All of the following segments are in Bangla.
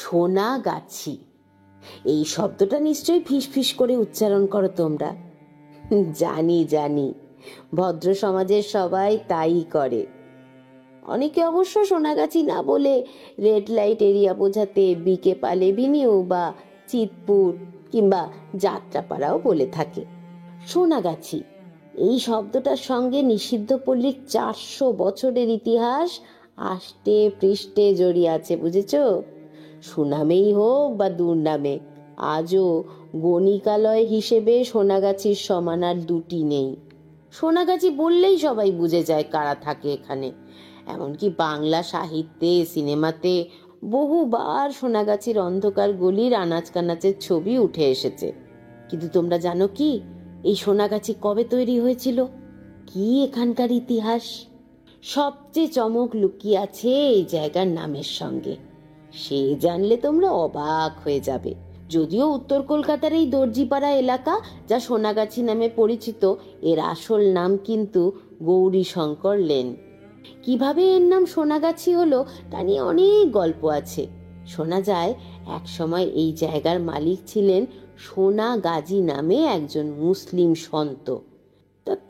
সোনাগাছি, এই শব্দটা নিশ্চয়ই ফিস ফিস করে উচ্চারণ করো তোমরা। জানি জানি, ভদ্র সমাজের সবাই তাই করে। অনেকে অবশ্য সোনাগাছি না বলে রেড লাইট এরিয়া বোঝাতে বিকে পাল এভিনিউ বা চিতপুর কিংবা যাত্রাপাড়াও বলে থাকে। সোনাগাছি এই শব্দটার সঙ্গে নিষিদ্ধ পল্লীর 400 বছরের ইতিহাস আষ্টে পৃষ্ঠে জড়িয়ে আছে, বুঝেছ? সুনামেই হোক বা দুর্নামে, আজও গণিকালয় হিসেবে সোনাগাছির সমান আর দুটি নেই। সোনাগাছি বললেই সবাই বুঝে যায় কারা থাকে এখানে। এমনকি বাংলা সাহিত্যে, সিনেমাতে বহুবার সোনাগাছির অন্ধকার গলির আনাচ কানাচের ছবি উঠে এসেছে। কিন্তু তোমরা জানো কি এই সোনাগাছি কবে তৈরি হয়েছিল? কি এখানকার ইতিহাস? সবচেয়ে চমক লুকিয়ে আছে এই জায়গার নামের সঙ্গে। সে জানলে তোমরা অবাক হয়ে যাবে। যদিও উত্তর কলকাতার এই দর্জিপাড়া এলাকা যা সোনাগাছি নামে পরিচিত, এর আসল নাম কিন্তু গৌরীশঙ্কর লেন। কিভাবে এর নাম সোনাগাছি হলো তা নিয়ে অনেক গল্প আছে। শোনা যায় এক সময় এই জায়গার মালিক ছিলেন সোনাগাজী নামে একজন মুসলিম সন্ত।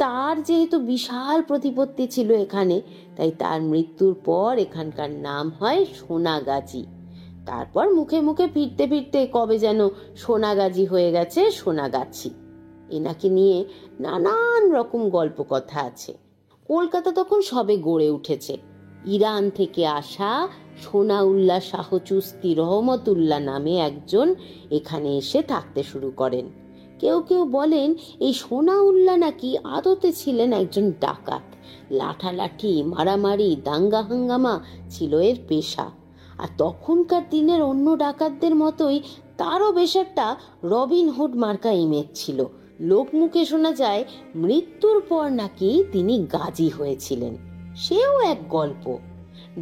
তার যেহেতু বিশাল প্রতিপত্তি ছিল এখানে, তাই তার মৃত্যুর পর এখানকার নাম হয় সোনাগাজী। তারপর মুখে মুখে ফিরতে ফিরতে কবে যেন সোনাগাজী হয়ে গেছে সোনাগাছি। এনাকে নিয়ে নানান রকম গল্প কথা আছে। কলকাতা তখন সবে গড়ে উঠেছে। ইরান থেকে আসা সোনাউল্লাহ শাহ চুস্তি রহমতুল্লাহ নামে একজন এখানে এসে থাকতে শুরু করেন। কেউ কেউ বলেন এই সোনাউল্লাহ নাকি আদতে ছিলেন একজন ডাকাত। লাঠালাঠি, মারামারি, দাঙ্গা হাঙ্গামা ছিল এর পেশা। আর তখনকার দিনের অন্য ডাকাতদের মতোই তারও বেশ একটা রবিনহুড মার্কা ইমেজ ছিল। লোকমুখে শোনা যায় মৃত্যুর পর নাকি তিনি গাজী হয়েছিলেন। সেও এক গল্প।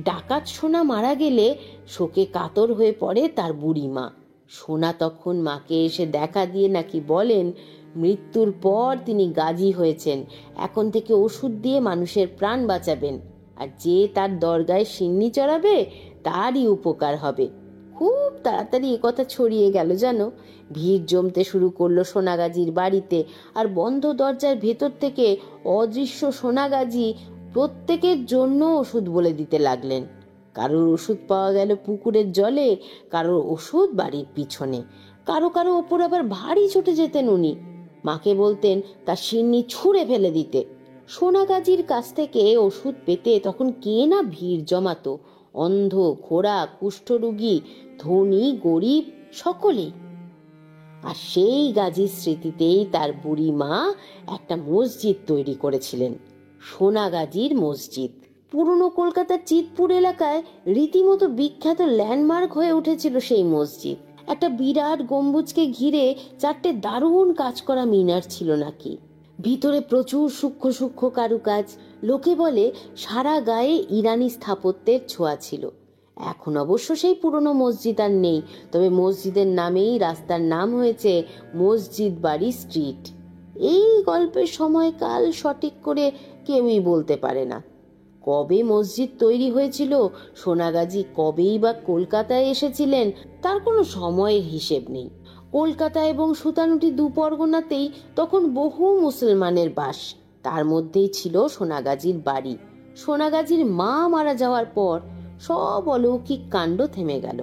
ডাকাত সোনা মারা গেলে শোকে কাতর হয়ে পড়ে তার বুড়ি মা। সোনা তখন মাকে এসে দেখা দিয়ে নাকি বলেন মৃত্যুর পর তিনি গাজী হয়েছেন, এখন থেকে ওষুধ দিয়ে মানুষের প্রাণ বাঁচাবেন, আর যে তার দরগায় সিন্নি চড়াবে তারই উপকার হবে। খুব তাড়াতাড়ি একথা ছড়িয়ে গেল জানো। ভিড় জমতে শুরু করলো সোনাগাজীর বাড়িতে, আর বন্ধ দরজার ভেতর থেকে অদৃশ্য সোনাগাজী প্রত্যেকের জন্য ওষুধ বলে দিতে লাগলেন। কারোর ওষুধ পাওয়া গেল পুকুরের জলে, কারোর ওষুধ বাড়ির পিছনে, কারো কারো ওপর আবার ভারী ছুটে যেতেন উনি। মাকে বলতেন তার সিন্নি ছুঁড়ে ফেলে দিতে। সোনাগাজীর কাছ থেকে ওষুধ পেতে তখন কে না ভিড় জমাতো। অন্ধ, খোড়া, কুষ্ঠরোগী, ধনী, গরিব সকলেই। আর সেই গাজীর স্মৃতিতেই তার বুড়ি মা একটা মসজিদ তৈরি করেছিলেন, সোনাগাজীর মসজিদ। পুরনো কলকাতার চিতপুর এলাকায় রীতিমতো বিখ্যাত ল্যান্ডমার্ক হয়ে উঠেছিল সেই মসজিদ। একটা বিরাট গম্বুজকে ঘিরে 4টে দারুণ কাজ করা মিনার ছিল নাকি। ভিতরে প্রচুর সূক্ষ্ম সূক্ষ্ম কারুকাজ। লোকে বলে সারা গায়ে ইরানি স্থাপত্যের ছোঁয়া ছিল। এখন অবশ্য সেই পুরনো মসজিদ আর নেই, তবে মসজিদের নামেই রাস্তার নাম হয়েছে মসজিদ বাড়ি স্ট্রিট। এই গল্পের সময়কাল সঠিক করে কেউই বলতে পারে না। কবে মসজিদ তৈরি হয়েছিল, সোনাগাজী কবেই বা কলকাতায় এসেছিলেন, তার কোনো সময়ের হিসেব নেই। কলকাতা এবং সুতানুটি দুপরগনাতেই তখন বহু মুসলমানের বাস। তার মধ্যেই ছিল সোনাগাজীর বাড়ি। সোনাগাজীর মা মারা যাওয়ার পর সব অলৌকিক কাণ্ড থেমে গেল।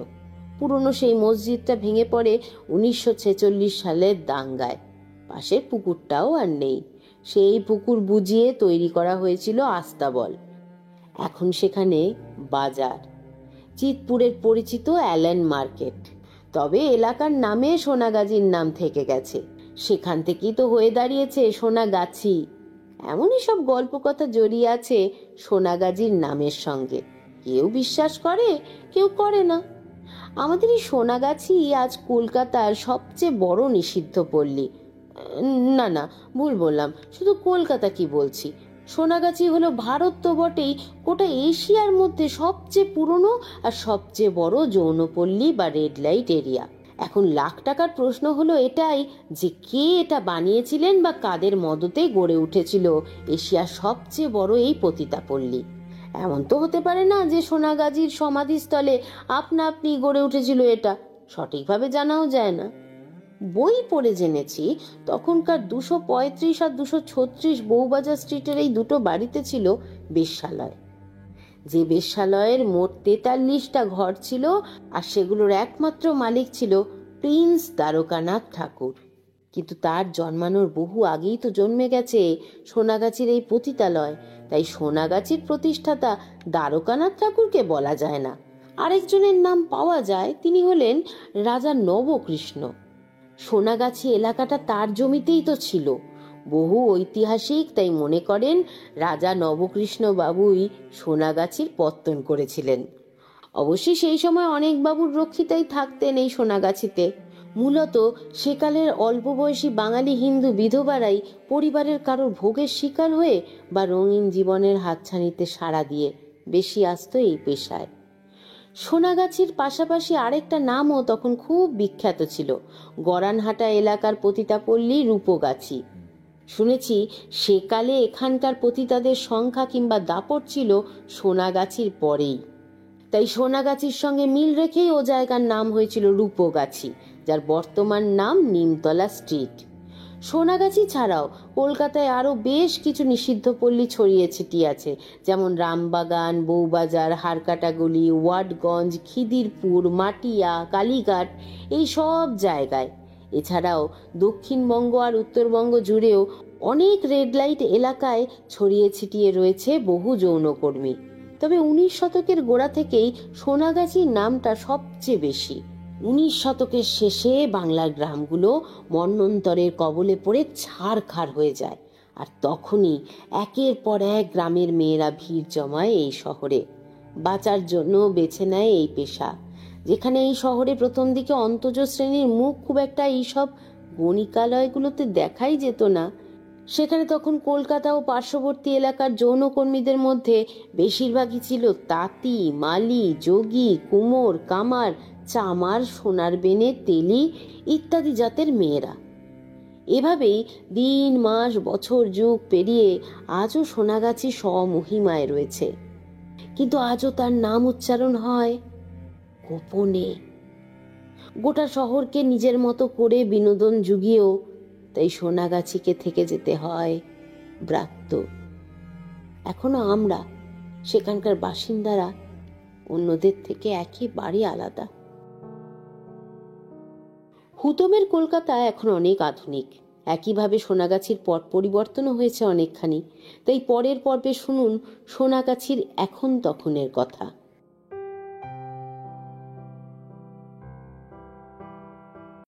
পুরনো সেই মসজিদটা ভেঙে পড়ে 1946 সালের দাঙ্গায়। পাশের পুকুরটাও আর নেই। সেই পুকুর বুজিয়ে তৈরি করা হয়েছিল আস্তাবল। এখন সেখানে বাজার, চিতপুরের পরিচিত অ্যালেন মার্কেট। তবে এলাকার নামে সোনাগাজীর নাম থেকে গেছে। সেখান থেকেই তো হয়ে দাঁড়িয়েছে সোনাগাছি। এমনই সব গল্প কথা জড়িয়ে আছে সোনাগাজীর নামের সঙ্গে। কেউ বিশ্বাস করে, কেউ করে না। আমাদের এই সোনাগাছি আজ কলকাতার সবচেয়ে বড় নিষিদ্ধ পল্লী। না না, ভুল বললাম, শুধু কলকাতা কি বলছি। সোনাগাছি হলো ভারত তো বটেই, গোটা এশিয়ার মধ্যে সবচেয়ে পুরনো আর সবচেয়ে বড় যৌনপল্লী বা রেড লাইট এরিয়া। এখন লাখ টাকার প্রশ্ন হলো এটাই যে কে এটা বানিয়েছিলেন বা কাদের মদতে গড়ে উঠেছিল এশিয়ার সবচেয়ে বড় এই পতিতাপল্লী। এমন তো হতে পারে না যে সোনাগাজীর সমাধিস্থলে আপনা আপনি গড়ে উঠেছিল, এটা সঠিকভাবে জানাও যায় না। বই পড়ে জেনেছি তখনকার 235 আর 236 বউবাজার স্ট্রিটের এই দুটো বাড়িতে ছিল বেশ্যালয়। যে বেশ্যালয়ের মোট 43টা ঘর ছিল, আর সেগুলোর একমাত্র মালিক ছিল প্রিন্স দ্বারকানাথ ঠাকুর। কিন্তু তার জন্মানোর বহু আগেই তো জন্মে গেছে সোনাগাছির এই পতিতালয়, তাই সোনাগাছির প্রতিষ্ঠাতা দ্বারকানাথ ঠাকুরকে বলা যায় না। আরেকজনের নাম পাওয়া যায়, তিনি হলেন রাজা নবকৃষ্ণ। সোনাগাছি এলাকাটা তার জমিতেই তো ছিল। বহু ঐতিহাসিক তাই মনে করেন রাজা নবকৃষ্ণ বাবুই সোনাগাছির পত্তন করেছিলেন। অবশ্যই সেই সময় অনেক বাবুর রক্ষিতাই থাকতেন এই সোনাগাছিতে। মূলত সেকালের অল্প বয়সী বাঙালি হিন্দু বিধবারাই পরিবারের কারোর ভোগের শিকার হয়ে বা রঙিন জীবনের হাতছানিতে সাড়া দিয়ে বেশি আসতো এই পেশায়। সোনাগাছির পাশাপাশি আরেকটা নামও তখন খুব বিখ্যাত ছিল, গরানহাটা এলাকার পতিতাপল্লী রূপগাছি। শুনেছি সেকালে এখানকার পতিতাদের সংখ্যা কিংবা দাপট ছিল সোনাগাছির পরেই। তাই সোনাগাছির সঙ্গে মিল রেখেই ও জায়গার নাম হয়েছিল রূপগাছি, যার বর্তমান নাম নিমতলা স্ট্রিট। সোনাগাছি ছাড়াও কলকাতায় আরও বেশ কিছু নিষিদ্ধ পল্লী ছড়িয়ে ছিটিয়ে আছে, যেমন রামবাগান, বউবাজার, হারকাটাগলি, ওয়াটগঞ্জ, খিদিরপুর, মাটিয়া, কালীঘাট, এই সব জায়গায়। এছাড়াও দক্ষিণবঙ্গ আর উত্তরবঙ্গ জুড়েও অনেক রেড লাইট এলাকায় ছড়িয়ে ছিটিয়ে রয়েছে বহু যৌনকর্মী। তবে 19 শতকের গোড়া থেকেই সোনাগাছির নামটা সবচেয়ে বেশি। 19 শতকের শেষে বাংলার গ্রামগুলো মন্বন্তরের কবলে পড়ে ছারখার হয়ে যায়, আর তখনই একের পর এক গ্রামের মেয়েরা ভিড় জমায় এই শহরে। বাঁচার জন্য বেছে নেয় এই পেশা। যেখানে এই শহরে প্রথম দিকে অন্তজ শ্রেণীর মুখ খুব একটা এইসব বণিকালয়গুলোতে দেখাই যেত না, সেখানে তখন কলকাতা ও পার্শ্ববর্তী এলাকার যৌনকর্মীদের মধ্যে বেশিরভাগই ছিল তাঁতি, মালি, যোগী, কুমোর, কামার, চামার, সোনার বেনে, তেলি ইত্যাদি জাতের মেয়েরা। এভাবেই দিন, মাস, বছর, যুগ পেরিয়ে আজও সোনাগাছি স্বমহিমায় রয়েছে। কিন্তু আজও তার নাম উচ্চারণ হয় গোপনে। গোটা শহরকে নিজের মতো করে বিনোদন জুগিয়েও তাই সোনাগাছিকে থেকে যেতে হয় ব্রাত্য। এখনো আমরা সেখানকার বাসিন্দারা অন্যদের থেকে একেবারে আলাদা। হুতমের কলকাতা এখন অনেক আধুনিক, একইভাবে সোনাগাছির পট পরিবর্তনও হয়েছে অনেকখানি। তাই পরের পর্বে শুনুন সোনাগাছির এখন তখনের কথা।